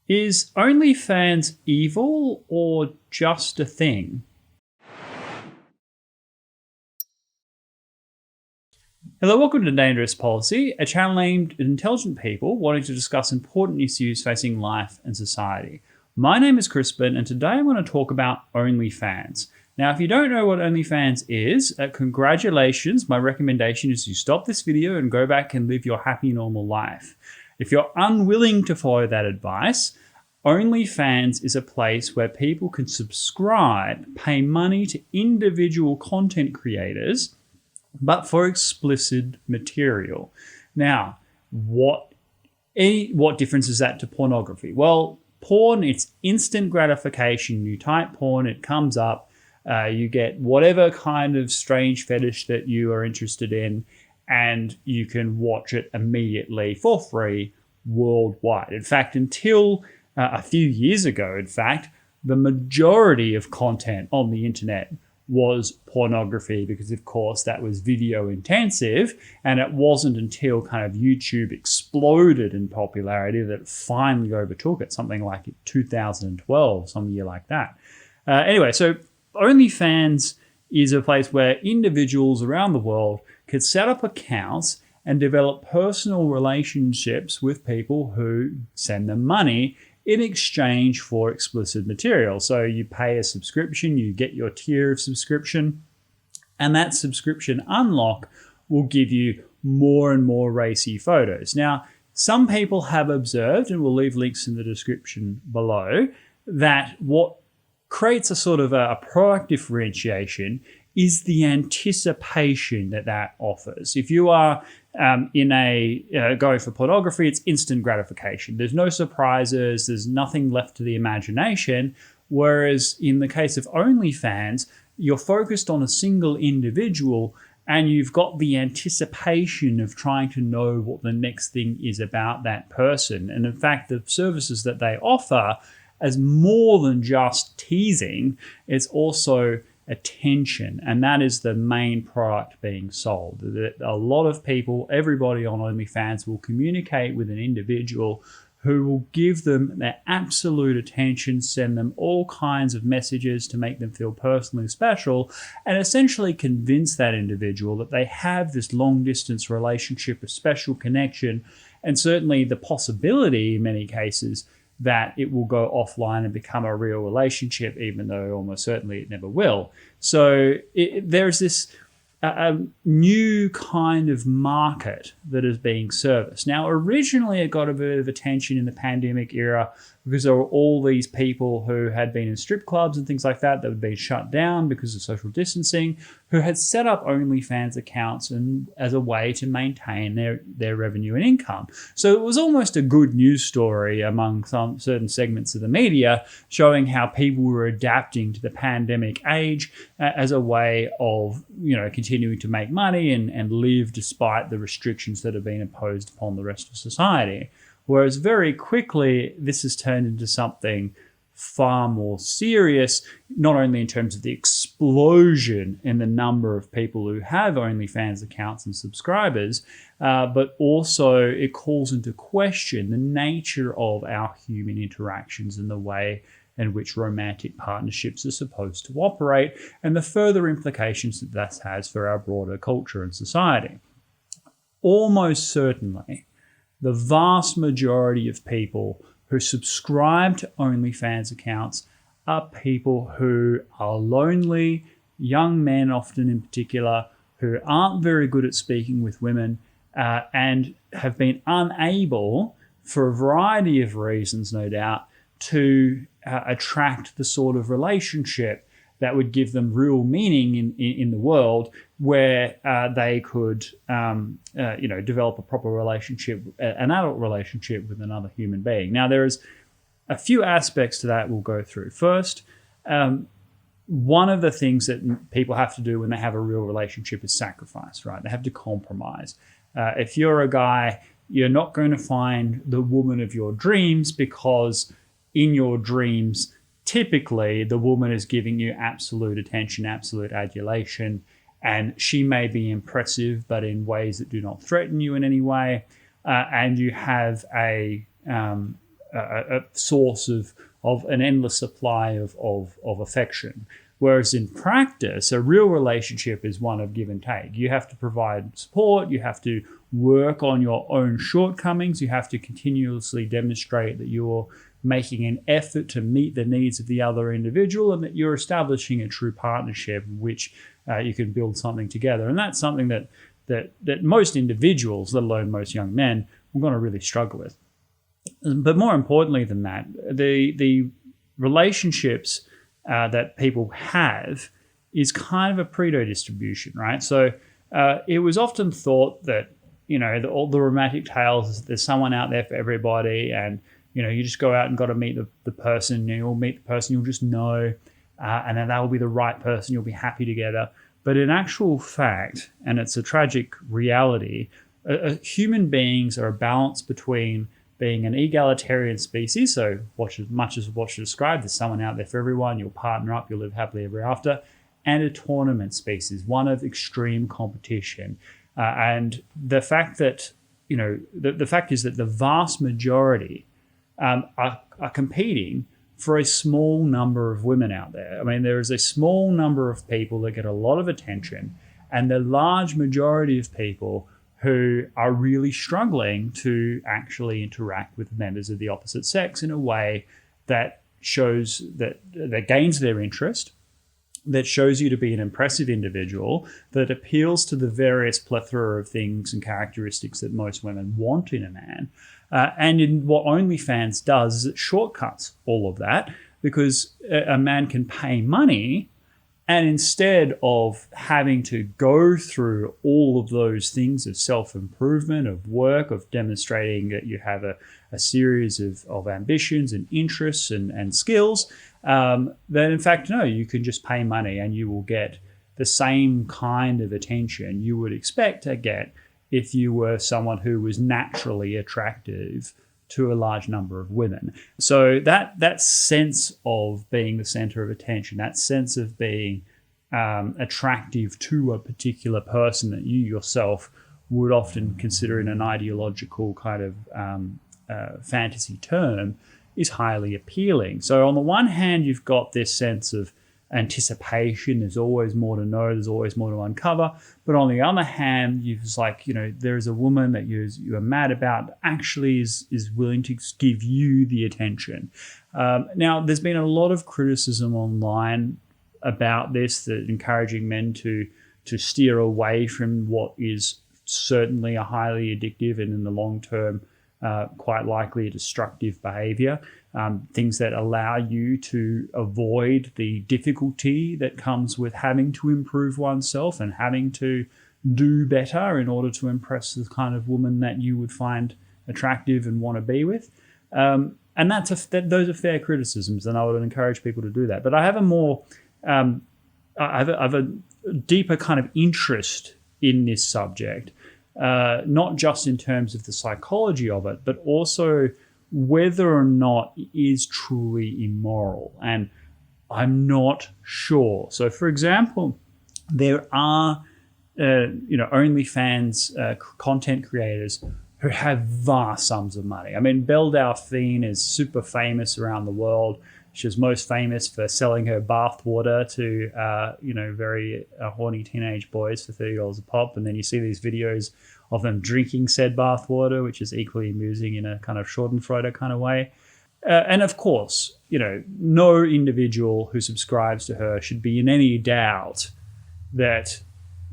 Is OnlyFans evil or just a thing? Hello, welcome to Dangerous Policy, a channel aimed at intelligent people wanting to discuss important issues facing life and society. My name is Crispin, and today I'm going to talk about OnlyFans. Now, if you don't know what OnlyFans is, congratulations. My recommendation is you stop this video and go back and live your happy, normal life. If you're unwilling to follow that advice, OnlyFans is a place where people can subscribe, pay money to individual content creators, but for explicit material. Now, what difference is that to pornography? Well, porn, it's instant gratification. You type porn, it comes up. You get whatever kind of strange fetish that you are interested in, and you can watch it immediately for free worldwide. In fact, until a few years ago, the majority of content on the internet was pornography because, of course, that was video intensive, and it wasn't until kind of YouTube exploded in popularity that it finally overtook it, something like 2012, some year like that. Anyway, so OnlyFans is a place where individuals around the world could set up accounts and develop personal relationships with people who send them money in exchange for explicit material. So you pay a subscription, you get your tier of subscription, and that subscription unlock will give you more and more racy photos. Now, some people have observed, and we'll leave links in the description below, that what creates a sort of a product differentiation is the anticipation that offers. If you are going for pornography, it's instant gratification. There's no surprises. There's nothing left to the imagination. Whereas in the case of OnlyFans, you're focused on a single individual and you've got the anticipation of trying to know what the next thing is about that person. And in fact, the services that they offer as more than just teasing, it's also attention, and that is the main product being sold. A lot of people, everybody on OnlyFans will communicate with an individual who will give them their absolute attention, send them all kinds of messages to make them feel personally special, and essentially convince that individual that they have this long distance relationship, a special connection, and certainly the possibility in many cases that it will go offline and become a real relationship, even though almost certainly it never will. So there's this new kind of market that is being serviced. Now, originally it got a bit of attention in the pandemic era because there were all these people who had been in strip clubs and things like that that had been shut down because of social distancing, who had set up OnlyFans accounts and as a way to maintain their revenue and income. So it was almost a good news story among some certain segments of the media, showing how people were adapting to the pandemic age as a way of, continuing to make money and live despite the restrictions that have been imposed upon the rest of society. Whereas very quickly, this has turned into something far more serious, not only in terms of the explosion in the number of people who have OnlyFans accounts and subscribers, but also it calls into question the nature of our human interactions and the way in which romantic partnerships are supposed to operate, and the further implications that has for our broader culture and society. Almost certainly, the vast majority of people who subscribe to OnlyFans accounts are people who are lonely, young men often in particular, who aren't very good at speaking with women and have been unable, for a variety of reasons no doubt, to attract the sort of relationship that would give them real meaning in the world, where they could develop a proper relationship, an adult relationship with another human being. Now, there is a few aspects to that we'll go through. First, one of the things that people have to do when they have a real relationship is sacrifice, right? They have to compromise. If you're a guy, you're not going to find the woman of your dreams because in your dreams, typically the woman is giving you absolute attention, absolute adulation, and she may be impressive, but in ways that do not threaten you in any way. And you have a a source of an endless supply of affection. Whereas in practice, a real relationship is one of give and take. You have to provide support. You have to work on your own shortcomings. You have to continuously demonstrate that you're making an effort to meet the needs of the other individual and that you're establishing a true partnership in which you can build something together. And that's something that most individuals, let alone most young men, are going to really struggle with. But more importantly than that, the relationships that people have is kind of a Pareto distribution, right? So it was often thought that, all the romantic tales, there's someone out there for everybody, and, you just go out and got to meet the person, you'll meet the person you'll just know, and then that will be the right person, you'll be happy together. But in actual fact, and it's a tragic reality, human beings are a balance between being an egalitarian species, so much as what you described, there's someone out there for everyone, you'll partner up, you'll live happily ever after, and a tournament species, one of extreme competition. And the fact that, the fact is that the vast majority are competing for a small number of women out there. I mean, there is a small number of people that get a lot of attention, and the large majority of people who are really struggling to actually interact with members of the opposite sex in a way that shows that gains their interest, that shows you to be an impressive individual, that appeals to the various plethora of things and characteristics that most women want in a man. And in what OnlyFans does is it shortcuts all of that, because a man can pay money, and instead of having to go through all of those things of self-improvement, of work, of demonstrating that you have a series of ambitions and interests and skills, then in fact, no, you can just pay money and you will get the same kind of attention you would expect to get if you were someone who was naturally attractive to a large number of women. So that sense of being the center of attention, that sense of being attractive to a particular person that you yourself would often consider in an ideological kind of fantasy term, is highly appealing. So on the one hand, you've got this sense of anticipation, there's always more to know, there's always more to uncover. But on the other hand, it's like, there is a woman that you're mad about that actually is willing to give you the attention. Now, there's been a lot of criticism online about this, that encouraging men to steer away from what is certainly a highly addictive and in the long term quite likely a destructive behavior. Things that allow you to avoid the difficulty that comes with having to improve oneself and having to do better in order to impress the kind of woman that you would find attractive and want to be with. And those are fair criticisms, and I would encourage people to do that. But I have I have a deeper kind of interest in this subject, not just in terms of the psychology of it, but also whether or not it is truly immoral. And I'm not sure. So, for example, there are OnlyFans content creators who have vast sums of money. I mean, Belle Delphine is super famous around the world. She's most famous for selling her bath water to very horny teenage boys for $30 a pop, and then you see these videos of them drinking said bath water, which is equally amusing in a kind of Schadenfreude kind of way. And of course, no individual who subscribes to her should be in any doubt that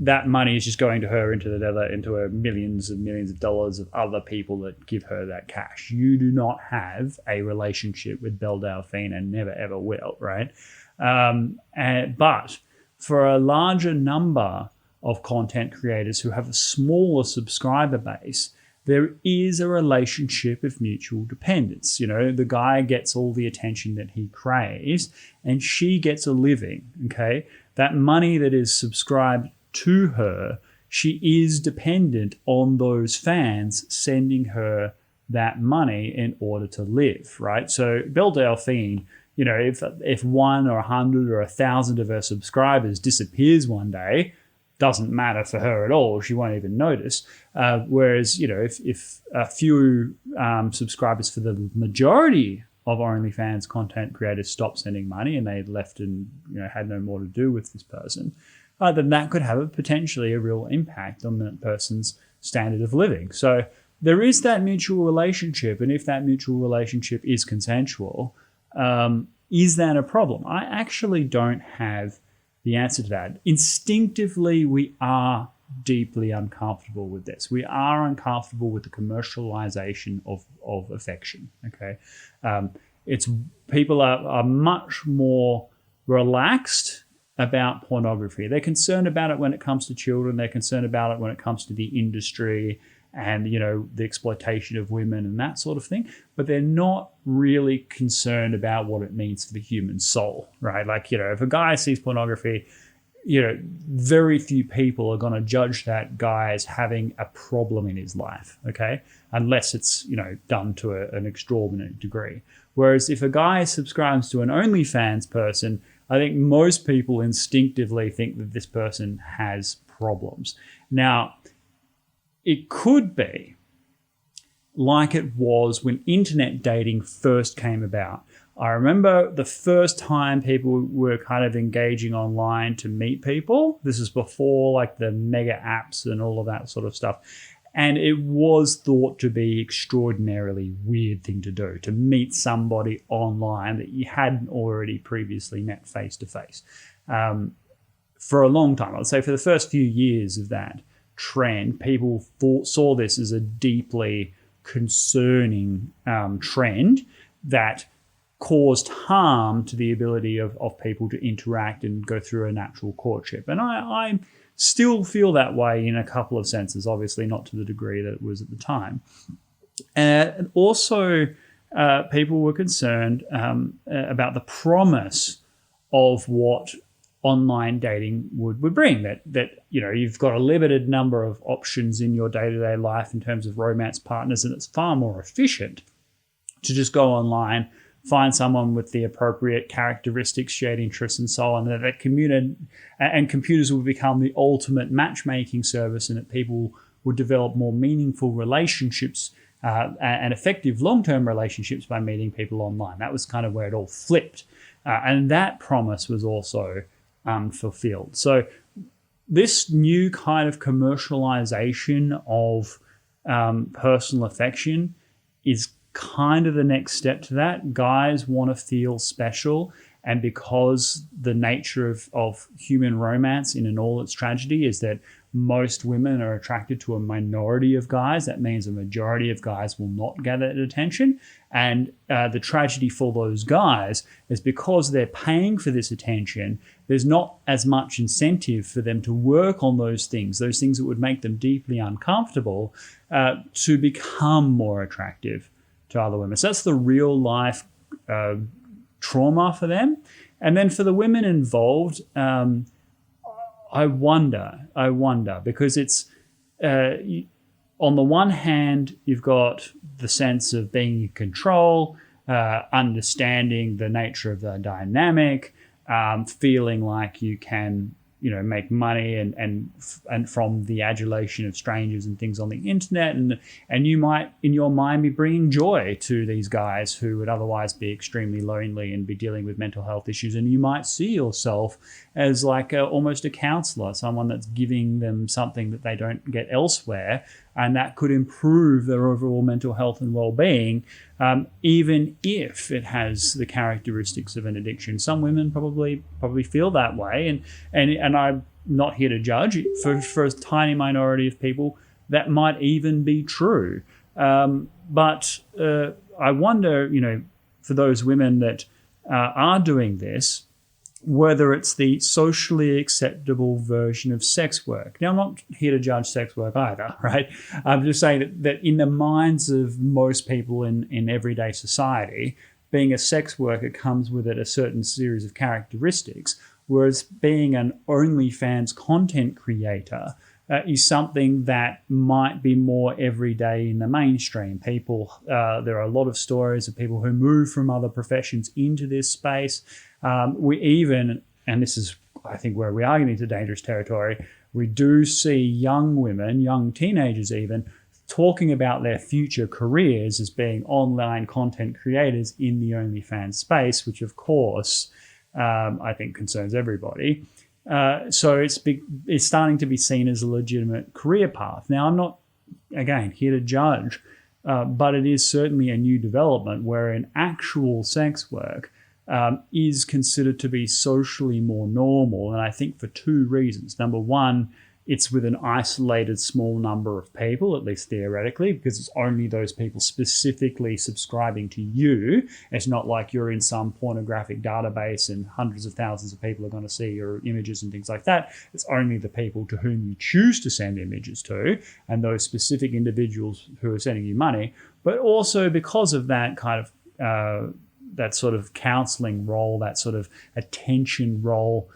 that money is just going to her into her millions and millions of dollars of other people that give her that cash. You do not have a relationship with Belle Delphine and never ever will, right? But for a larger number of content creators who have a smaller subscriber base, there is a relationship of mutual dependence. The guy gets all the attention that he craves and she gets a living, okay? That money that is subscribed to her, she is dependent on those fans sending her that money in order to live, right? So Belle Delphine, if 1 or 100 or 1,000 of her subscribers disappears one day, doesn't matter for her at all. She won't even notice. Whereas, if a few subscribers for the majority of OnlyFans content creators stopped sending money and they left and had no more to do with this person, then that could have potentially a real impact on that person's standard of living. So there is that mutual relationship, and if that mutual relationship is consensual, is that a problem? I actually don't have the answer to that. Instinctively, we are deeply uncomfortable with this. We are uncomfortable with the commercialization of affection. Okay, people are much more relaxed about pornography. They're concerned about it when it comes to children. They're concerned about it when it comes to the industry and the exploitation of women and that sort of thing. But they're not really concerned about what it means for the human soul, right? Like, if a guy sees pornography, very few people are going to judge that guy as having a problem in his life, okay? Unless it's, done to an extraordinary degree. Whereas if a guy subscribes to an OnlyFans person, I think most people instinctively think that this person has problems. Now, it could be like it was when internet dating first came about. I remember the first time people were kind of engaging online to meet people. This is before like the mega apps and all of that sort of stuff. And it was thought to be extraordinarily weird thing to do, to meet somebody online that you hadn't already previously met face to face. For a long time, I'd say for the first few years of that trend, people saw this as a deeply concerning trend that caused harm to the ability of people to interact and go through a natural courtship. And I still feel that way in a couple of senses, obviously not to the degree that it was at the time. And also, people were concerned about the promise of what online dating would bring, that you've got a limited number of options in your day-to-day life in terms of romance partners, and it's far more efficient to just go online, find someone with the appropriate characteristics, shared interests, and so on. That computers will become the ultimate matchmaking service, and that people would develop more meaningful relationships and effective long-term relationships by meeting people online. That was kind of where it all flipped, and that promise was also fulfilled. So this new kind of commercialization of personal affection is kind of the next step to that. Guys want to feel special, and because the nature of human romance in all its tragedy is that most women are attracted to a minority of guys, that means a majority of guys will not get that attention. And the tragedy for those guys is because they're paying for this attention, there's not as much incentive for them to work on those things that would make them deeply uncomfortable, to become more attractive to other women. So that's the real life trauma for them. And then for the women involved, I wonder, because it's, on the one hand, you've got the sense of being in control, understanding the nature of the dynamic, feeling like you can, make money and from the adulation of strangers and things on the internet, and you might in your mind be bringing joy to these guys who would otherwise be extremely lonely and be dealing with mental health issues, and you might see yourself as like almost a counselor, someone that's giving them something that they don't get elsewhere, and that could improve their overall mental health and well-being, even if it has the characteristics of an addiction. Some women probably feel that way, and I'm not here to judge. For a tiny minority of people, that might even be true. But I wonder, for those women that are doing this, whether it's the socially acceptable version of sex work. Now, I'm not here to judge sex work either, right? I'm just saying that in the minds of most people in everyday society, being a sex worker comes with it a certain series of characteristics, whereas being an OnlyFans content creator is something that might be more everyday in the mainstream. People, there are a lot of stories of people who move from other professions into this space. We even, and this is, I think, where we are getting into dangerous territory, we do see young women, young teenagers even, talking about their future careers as being online content creators in the OnlyFans space, which of course I think concerns everybody. So it's starting to be seen as a legitimate career path. Now, I'm not, again, here to judge, but it is certainly a new development wherein actual sex work is considered to be socially more normal. And I think for two reasons. Number one, it's with an isolated small number of people, at least theoretically, because it's only those people specifically subscribing to you. It's not like you're in some pornographic database and hundreds of thousands of people are going to see your images and things like that. It's only the people to whom you choose to send images to and those specific individuals who are sending you money. But also because of that kind of that sort of counseling role, that sort of attention role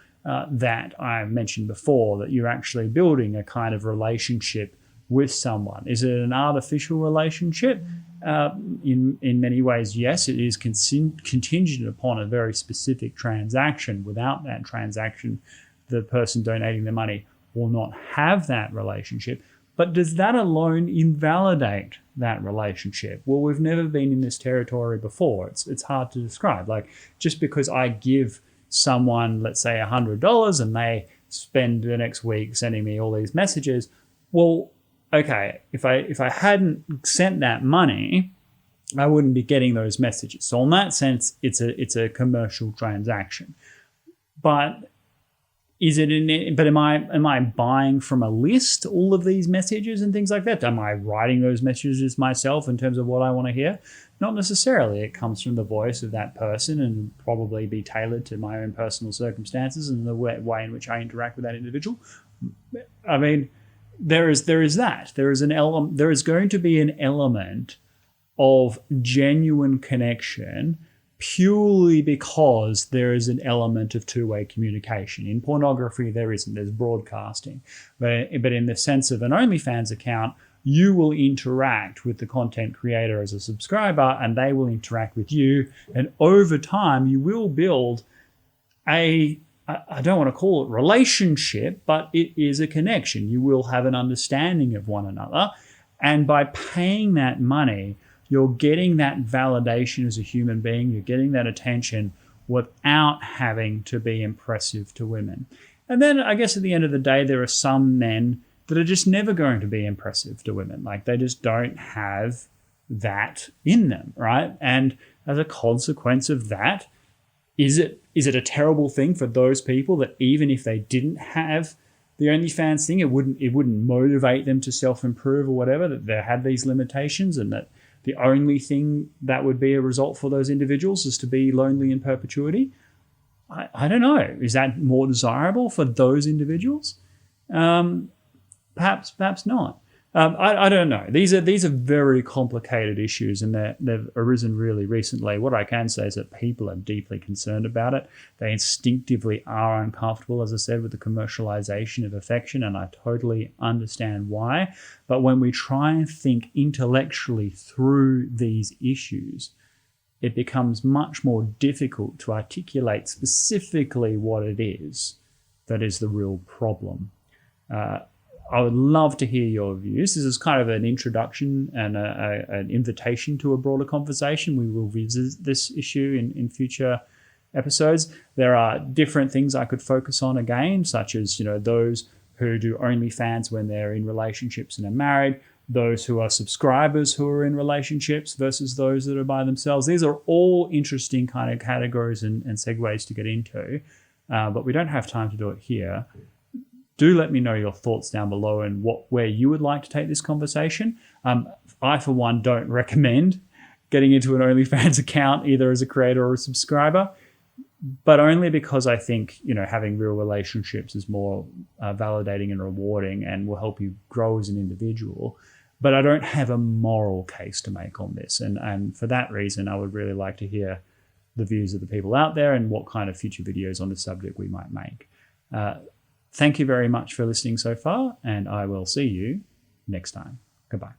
that I mentioned before, that you're actually building a kind of relationship with someone. Is it an artificial relationship? In many ways, yes, it is contingent upon a very specific transaction. Without that transaction, the person donating the money will not have that relationship. But does that alone invalidate that relationship? Well, we've never been in this territory before. It's hard to describe. Like, just because I give someone, let's say, $100 and they spend the next week sending me all these messages, well, okay, if I hadn't sent that money, I wouldn't be getting those messages. So in that sense, it's a commercial transaction. But am I buying from a list all of these messages and things like that? Am I writing those messages myself in terms of what I want to hear? Not necessarily. It comes from the voice of that person and probably be tailored to my own personal circumstances and the way in which I interact with that individual. I mean, there is that. There is going to be an element of genuine connection purely because there is an element of two-way communication. In pornography, there isn't. There's broadcasting. But in the sense of an OnlyFans account, you will interact with the content creator as a subscriber and they will interact with you. And over time, you will build I don't want to call it relationship, but it is a connection. You will have an understanding of one another. And by paying that money, you're getting that validation as a human being. You're getting that attention without having to be impressive to women. And then I guess at the end of the day, there are some men that are just never going to be impressive to women. Like, they just don't have that in them, right? And as a consequence of that, is it a terrible thing for those people that even if they didn't have the OnlyFans thing, it wouldn't motivate them to self-improve or whatever, that they had these limitations, and that the only thing that would be a result for those individuals is to be lonely in perpetuity? I don't know. Is that more desirable for those individuals? Perhaps not. I don't know. These are very complicated issues, and they've arisen really recently. What I can say is that people are deeply concerned about it. They instinctively are uncomfortable, as I said, with the commercialization of affection, and I totally understand why. But when we try and think intellectually through these issues, it becomes much more difficult to articulate specifically what it is that is the real problem. I would love to hear your views. This is kind of an introduction and an invitation to a broader conversation. We will visit this issue in future episodes. There are different things I could focus on again, such as, those who do OnlyFans when they're in relationships and are married, those who are subscribers who are in relationships versus those that are by themselves. These are all interesting kind of categories and segues to get into, but we don't have time to do it here. Do let me know your thoughts down below and where you would like to take this conversation. I, for one, don't recommend getting into an OnlyFans account either as a creator or a subscriber, but only because I think, having real relationships is more validating and rewarding and will help you grow as an individual. But I don't have a moral case to make on this. And for that reason, I would really like to hear the views of the people out there and what kind of future videos on this subject we might make. Thank you very much for listening so far, and I will see you next time. Goodbye.